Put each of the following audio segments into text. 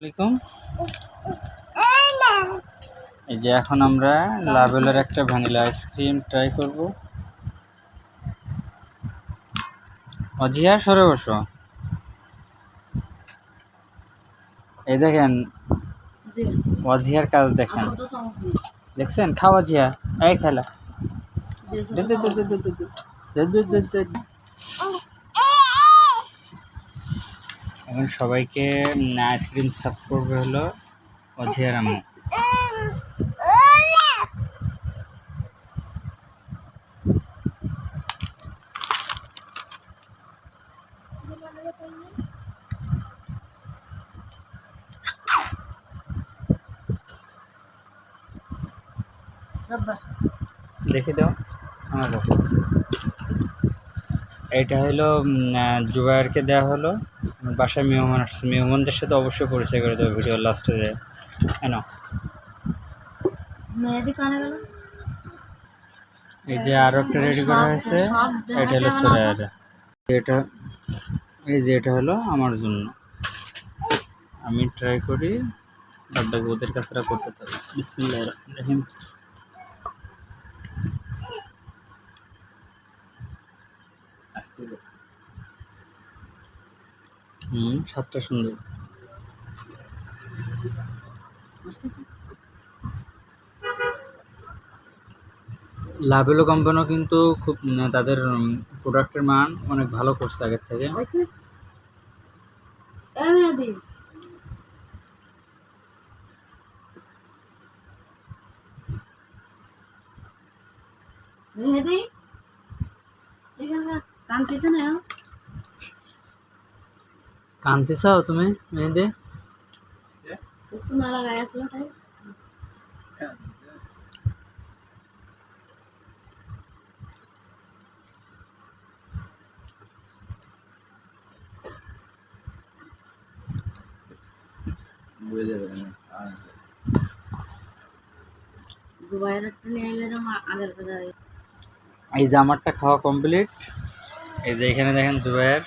আসসালামু আলাইকুম। এই যে এখন আমরা লাভেলের একটা ভ্যানিলা আইসক্রিম ট্রাই করব। অজিয়া সরে বসো। এই দেখেন অজিয়ার কাজ দেখেন, দেখছেন? খাওয়া জিয়া, এই খেলা এখন সবাইকে আইসক্রিম সার্ভ করবে হলো অজিয়ার আম্মু। দেখে দাও আমার কাছে। এটা হলো জুবাইরকে দেওয়া হলো, বাসায় মেহমান আসছে, মেহমানদের সাথে অবশ্যই পরিচয় করে দেবো ভিডিও লাস্টে। কেন এই যে আরো একটা রেডি করা হয়েছে, এটা হলো সোরাইয়ের। এটা এই যে এটা হলো আমার জন্য, আমি ট্রাই করি, বাদ ওদের কাছে করতে পারি। বিসমিল্লাহির রহমানির রহিম। স্বাদটা সুন্দর। লাভেলো কোম্পানিও কিন্তু খুব তাদের প্রোডাক্টের মান অনেক ভালো করছে আগের থেকে। কানতেছাও তুমি মেহেদি? এই যে আমারটা খাওয়া কমপ্লিট। এই যে এখানে দেখেন জুবাইর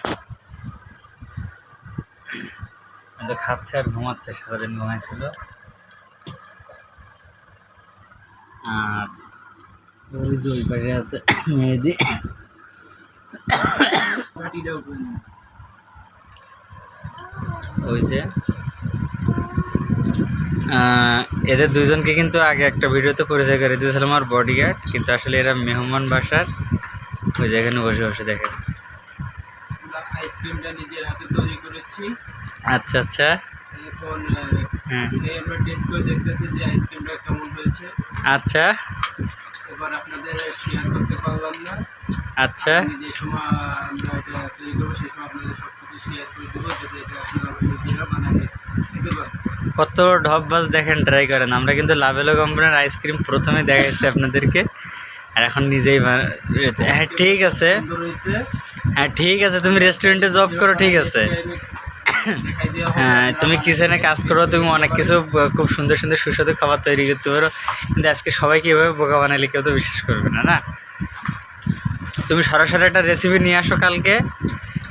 খাচ্ছে আর ঘুমাচ্ছে, সারাদিন ঘুমাইছিল। আর ওই যে ওই পাশে আছে মেহেদি। ওই যে এদের দুজনকে কিন্তু আগে একটা ভিডিওতে পরিচয় করে দিয়েছিলাম আমার বডিগার্ড, কিন্তু আসলে এরা মেহমান বাসার। ওই যে এখানে বসে বসে দেখেন আইসক্রিমটা নিজের হাতে তৈরি করেছি। আচ্ছা আচ্ছা, এখন আমরা টেস্ট করে দেখতেছি যে আইসক্রিমটা কেমন হয়েছে। আচ্ছা, এবার আপনাদের শেয়ার করতে পারলাম না। আচ্ছা, যে সময় আমরা এটা তৈরি করবো সেই সময় আপনাদের সব কিছু শেয়ার করে দেবো, যাতে এটা আপনারা নিজেরা বানাতে খেতে পারেন। কত ঢপবাজ দেখেন, ট্রাই করেন। আমরা কিন্তু লাভেলো কোম্পানির আইসক্রিম প্রথমে দেখাইছি আপনাদেরকে, আর এখন নিজেই। হ্যাঁ ঠিক আছে, হ্যাঁ ঠিক আছে, তুমি রেস্টুরেন্টে জব করো, ঠিক আছে। হ্যাঁ তুমি কিচেনে কাজ করো, তুমি অনেক কিছু খুব সুন্দর সুন্দর সুস্বাদু খাবার তৈরি করতে পারো, কিন্তু আজকে সবাইকে এভাবে বোকা বানালে কেউ তো বিশ্বাস করবে না। না, তুমি সরাসরি একটা রেসিপি নিয়ে আসো কালকে,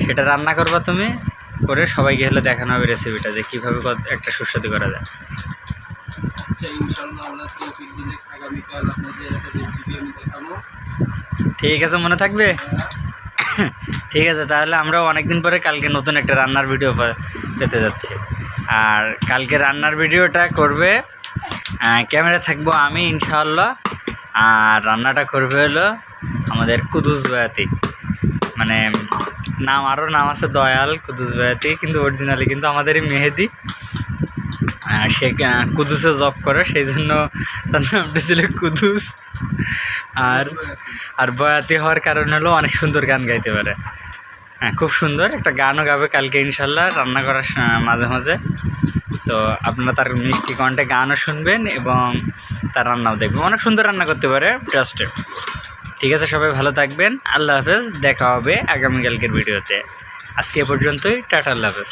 সেটা রান্না করবা তুমি, করে সবাইকে হলে দেখানো হবে রেসিপিটা যে কীভাবে একটা সুস্বাদু করা যায়। ঠিক আছে, মনে থাকবে? ঠিক আছে, তাহলে আমরাও অনেকদিন পরে কালকে নতুন একটা রান্নার ভিডিও পেতে যাচ্ছি। আর কালকে রান্নার ভিডিওটা করবে, ক্যামেরা থাকবো আমি ইনশাআল্লাহ, আর রান্নাটা করবে হলো আমাদের কুদুস বয়াতি। মানে আরও নাম আছে দয়াল, কুদুস বয়াতি, কিন্তু অরিজিনালি কিন্তু আমাদেরই মেহেদি। সে কুদুসে জব করে, সেই জন্য তার নামটা ছিল কুদুস। আর বয়াতি হওয়ার কারণ হলো অনেক সুন্দর গান গাইতে পারে। হ্যাঁ, খুব সুন্দর একটা গানও গাবে কালকে ইনশাল্লাহ রান্না করার মাঝে মাঝে। তো আপনারা তার মিষ্টি কণ্ঠে গানও শুনবেন এবং তার রান্নাও দেখবেন। অনেক সুন্দর রান্না করতে পারে, ট্রাস্টে। ঠিক আছে, সবাই ভালো থাকবেন, আল্লাহ হাফেজ। দেখা হবে আগামীকালকের ভিডিওতে। আজকে এ পর্যন্তই, টাটা, আল্লাহ হাফেজ।